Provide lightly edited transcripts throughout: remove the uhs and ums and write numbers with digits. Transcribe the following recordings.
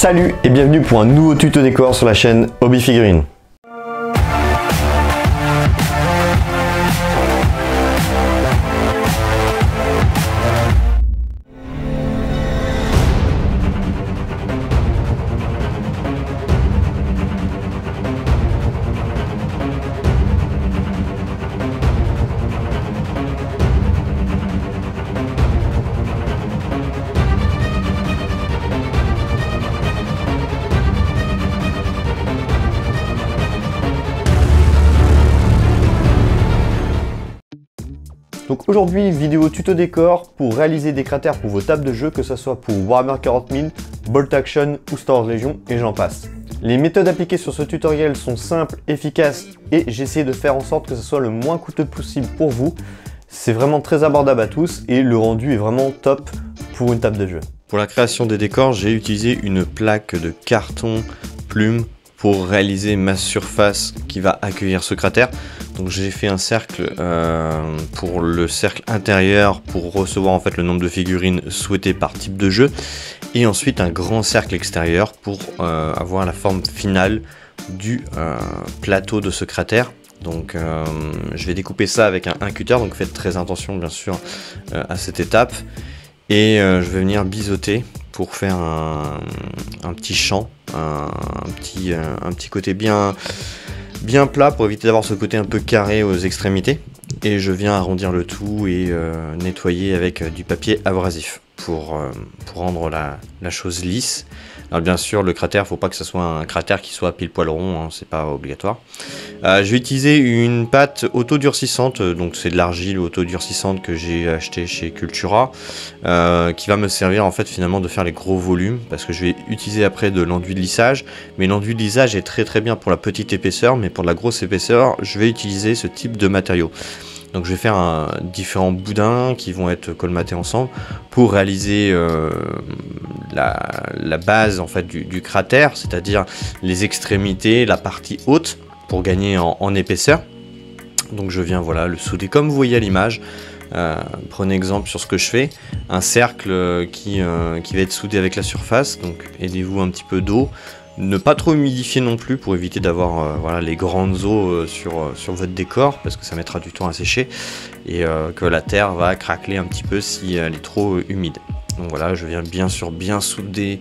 Salut et bienvenue pour un nouveau tuto décor sur la chaîne Hobby Figurines. Donc aujourd'hui, vidéo tuto décor pour réaliser des cratères pour vos tables de jeu, que ce soit pour Warhammer 40 000, Bolt Action ou Star Wars Legion et j'en passe. Les méthodes appliquées sur ce tutoriel sont simples, efficaces et j'ai essayé de faire en sorte que ce soit le moins coûteux possible pour vous. C'est vraiment très abordable à tous et le rendu est vraiment top pour une table de jeu. Pour la création des décors, j'ai utilisé une plaque de carton plume pour réaliser ma surface qui va accueillir ce cratère. Donc j'ai fait un cercle pour le cercle intérieur pour recevoir en fait le nombre de figurines souhaitées par type de jeu, et ensuite un grand cercle extérieur pour avoir la forme finale du plateau de ce cratère. Donc je vais découper ça avec un cutter, donc faites très attention bien sûr à cette étape, et je vais venir biseauter pour faire un petit champ, un petit côté bien plat pour éviter d'avoir ce côté un peu carré aux extrémités, et je viens arrondir le tout et nettoyer avec du papier abrasif pour rendre la chose lisse. Alors bien sûr le cratère, faut pas que ce soit un cratère qui soit pile poil rond, hein, c'est pas obligatoire. Je vais utiliser une pâte auto-durcissante, donc c'est de l'argile auto-durcissante que j'ai acheté chez Cultura, qui va me servir en fait finalement de faire les gros volumes, parce que je vais utiliser après de l'enduit de lissage, mais l'enduit de lissage est très bien pour la petite épaisseur, mais pour la grosse épaisseur je vais utiliser ce type de matériau. Donc je vais faire différents boudins qui vont être colmatés ensemble pour réaliser la base en fait du cratère, c'est-à-dire les extrémités, la partie haute, pour gagner en épaisseur. Donc je viens voilà le souder comme vous voyez à l'image. Prenez exemple sur ce que je fais, un cercle qui va être soudé avec la surface, donc aidez-vous un petit peu d'eau. Ne pas trop humidifier non plus pour éviter d'avoir voilà, les grandes eaux sur votre décor, parce que ça mettra du temps à sécher et que la terre va craqueler un petit peu si elle est trop humide. Donc voilà, je viens bien sûr bien souder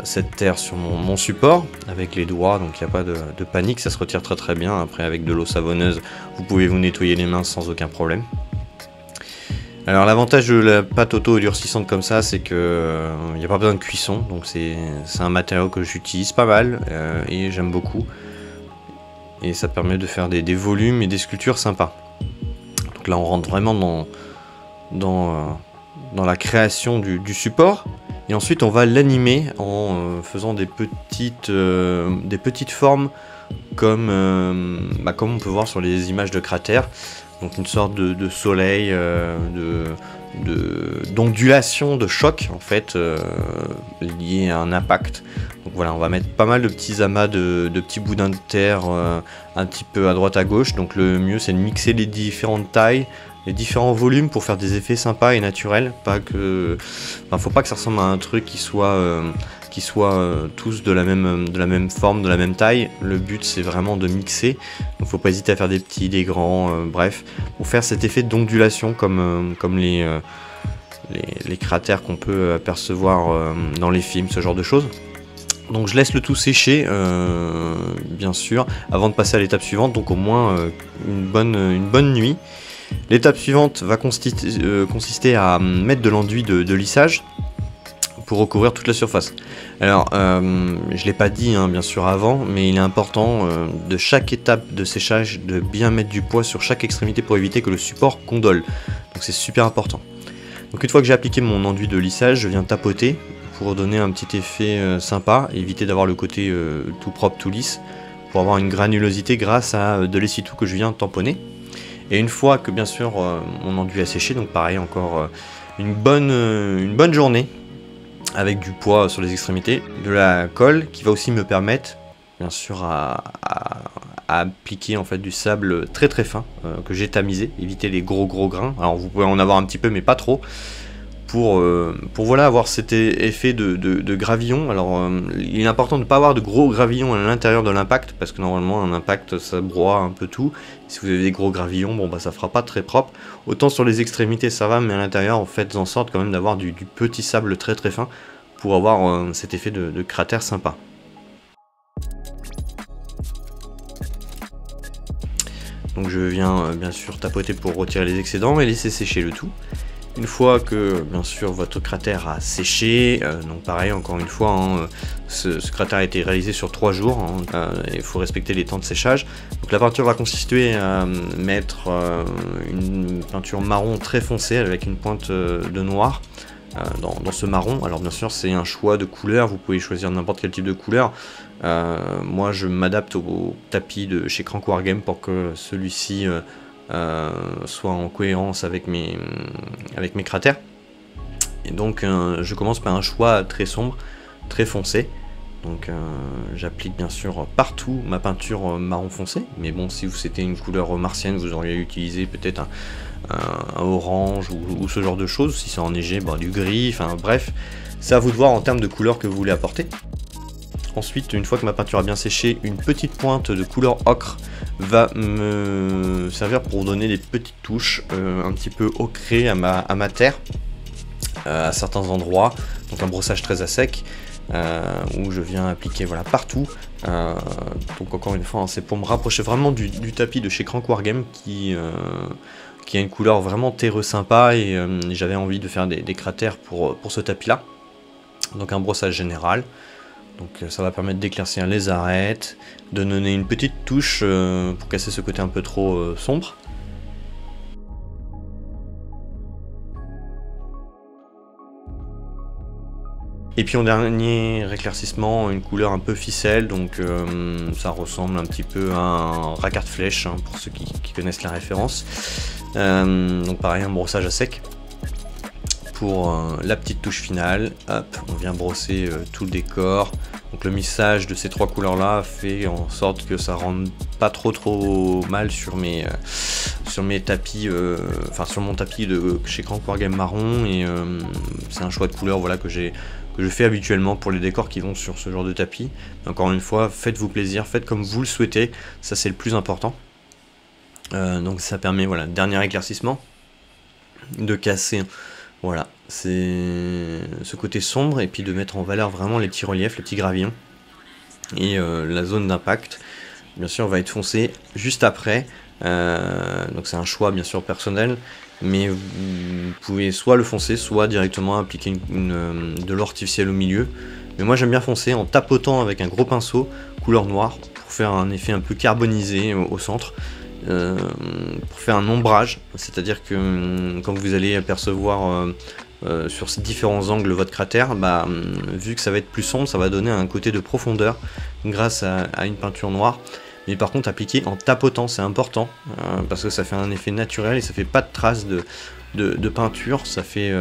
cette terre sur mon support avec les doigts, donc il n'y a pas de panique, ça se retire très bien. Après avec de l'eau savonneuse, vous pouvez vous nettoyer les mains sans aucun problème. Alors l'avantage de la pâte auto-durcissante comme ça, c'est que il n'y a pas besoin de cuisson, donc c'est un matériau que j'utilise pas mal et j'aime beaucoup. Et ça permet de faire des volumes et des sculptures sympas. Donc là on rentre vraiment dans la création du support, et ensuite on va l'animer en faisant des petites formes comme on peut voir sur les images de cratères. Donc une sorte de soleil, d'ondulation, de choc en fait, lié à un impact. Donc voilà, on va mettre pas mal de petits amas de petits boudins de terre un petit peu à droite à gauche. Donc le mieux c'est de mixer les différentes tailles, les différents volumes pour faire des effets sympas et naturels. Faut pas que ça ressemble à un truc qui soit tous de la même forme, de la même taille. Le but c'est vraiment de mixer, donc faut pas hésiter à faire des petits, des grands, bref, pour faire cet effet d'ondulation comme les cratères qu'on peut apercevoir dans les films, ce genre de choses. Donc je laisse le tout sécher bien sûr avant de passer à l'étape suivante, donc au moins une bonne nuit. L'étape suivante va consister à mettre de l'enduit de lissage pour recouvrir toute la surface. Alors je ne l'ai pas dit bien sûr avant, mais il est important de chaque étape de séchage de bien mettre du poids sur chaque extrémité pour éviter que le support gondole. Donc c'est super important. Donc une fois que j'ai appliqué mon enduit de lissage, je viens tapoter pour donner un petit effet sympa, éviter d'avoir le côté tout propre, tout lisse, pour avoir une granulosité grâce à de l'essuie-tout que je viens tamponner. Et une fois que bien sûr mon enduit a séché, donc pareil encore une bonne journée avec du poids sur les extrémités, de la colle qui va aussi me permettre bien sûr à appliquer en fait du sable très fin que j'ai tamisé, éviter les gros grains. Alors vous pouvez en avoir un petit peu mais pas trop, pour voilà, avoir cet effet de gravillon. Alors il est important de ne pas avoir de gros gravillons à l'intérieur de l'impact, parce que normalement un impact ça broie un peu tout. Si vous avez des gros gravillons, bon bah ça fera pas très propre. Autant sur les extrémités ça va, mais à l'intérieur faites en sorte quand même d'avoir du petit sable très très fin pour avoir cet effet de cratère sympa. Donc je viens bien sûr tapoter pour retirer les excédents et laisser sécher le tout. Une fois que bien sûr votre cratère a séché, donc pareil encore une fois, hein, ce cratère a été réalisé sur 3 jours, hein, il faut respecter les temps de séchage. Donc la peinture va consister à mettre une peinture marron très foncée avec une pointe de noir dans ce marron. Alors bien sûr c'est un choix de couleur, vous pouvez choisir n'importe quel type de couleur. Moi je m'adapte au tapis de chez Crank Wargame pour que celui-ci soit en cohérence avec mes cratères. Et donc je commence par un choix très sombre, très foncé. Donc j'applique bien sûr partout ma peinture marron foncé, mais bon, si c'était une couleur martienne, vous auriez utilisé peut-être un orange ou ce genre de choses. Si c'est enneigé, bah, du gris, enfin bref, c'est à vous de voir en termes de couleur que vous voulez apporter. Ensuite, une fois que ma peinture a bien séché, une petite pointe de couleur ocre va me servir pour donner des petites touches un petit peu ocrées à ma terre, à certains endroits. Donc un brossage très à sec, où je viens appliquer voilà, partout. Donc encore une fois, hein, c'est pour me rapprocher vraiment du tapis de chez Crank Wargame qui a une couleur vraiment terreux sympa, et j'avais envie de faire des cratères pour ce tapis-là. Donc un brossage général. Donc ça va permettre d'éclaircir les arêtes, de donner une petite touche pour casser ce côté un peu trop sombre. Et puis en dernier éclaircissement, une couleur un peu ficelle, donc ça ressemble un petit peu à un racard de flèche, hein, pour ceux qui connaissent la référence. Donc pareil, un brossage à sec. Pour la petite touche finale, hop, on vient brosser tout le décor. Donc le mixage de ces 3 couleurs là fait en sorte que ça rende pas trop mal sur mes tapis, enfin sur mon tapis de chez Crank Wargame marron, et c'est un choix de couleur voilà, que je fais habituellement pour les décors qui vont sur ce genre de tapis. Encore une fois, faites-vous plaisir, faites comme vous le souhaitez, ça c'est le plus important. Donc ça permet, voilà, dernier éclaircissement, de casser. Voilà, c'est ce côté sombre, et puis de mettre en valeur vraiment les petits reliefs, les petits gravillons. Et la zone d'impact, bien sûr, va être foncée juste après. Donc c'est un choix bien sûr personnel, mais vous pouvez soit le foncer, soit directement appliquer de l'or artificiel au milieu. Mais moi j'aime bien foncer en tapotant avec un gros pinceau couleur noire pour faire un effet un peu carbonisé au centre. Pour faire un ombrage, c'est-à-dire que quand vous allez apercevoir sur ces différents angles votre cratère, bah, vu que ça va être plus sombre, ça va donner un côté de profondeur grâce à une peinture noire. Mais par contre appliquer en tapotant, c'est important, parce que ça fait un effet naturel et ça fait pas de traces de peinture. Ça fait,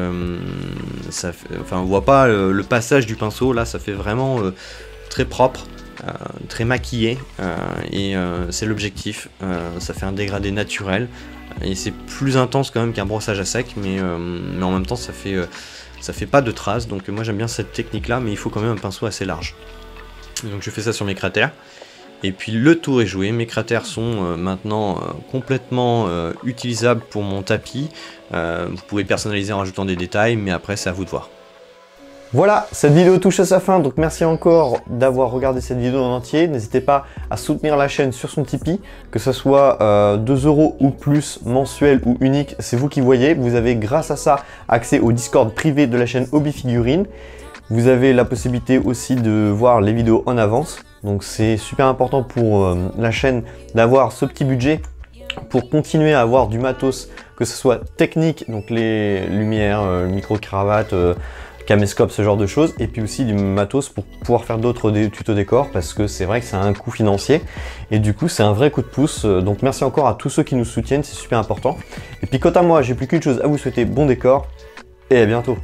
enfin on voit pas le passage du pinceau, là ça fait vraiment très propre. Très maquillé, et c'est l'objectif. Ça fait un dégradé naturel et c'est plus intense quand même qu'un brossage à sec, mais en même temps ça fait pas de traces. Donc moi j'aime bien cette technique là, mais il faut quand même un pinceau assez large. Donc je fais ça sur mes cratères, et puis le tour est joué. Mes cratères sont maintenant complètement utilisables pour mon tapis. Vous pouvez personnaliser en rajoutant des détails, mais après c'est à vous de voir. Voilà, cette vidéo touche à sa fin, donc merci encore d'avoir regardé cette vidéo en entier. N'hésitez pas à soutenir la chaîne sur son Tipeee, que ce soit 2 € ou plus mensuel ou unique, c'est vous qui voyez. Vous avez grâce à ça accès au Discord privé de la chaîne Hobby Figurines. Vous avez la possibilité aussi de voir les vidéos en avance, donc c'est super important pour la chaîne d'avoir ce petit budget pour continuer à avoir du matos, que ce soit technique, donc les lumières, micro-cravates, caméscope, ce genre de choses, et puis aussi du matos pour pouvoir faire d'autres tutos décors, parce que c'est vrai que c'est un coût financier, et du coup c'est un vrai coup de pouce. Donc merci encore à tous ceux qui nous soutiennent, c'est super important. Et puis quant à moi, j'ai plus qu'une chose à vous souhaiter: bon décor, et à bientôt.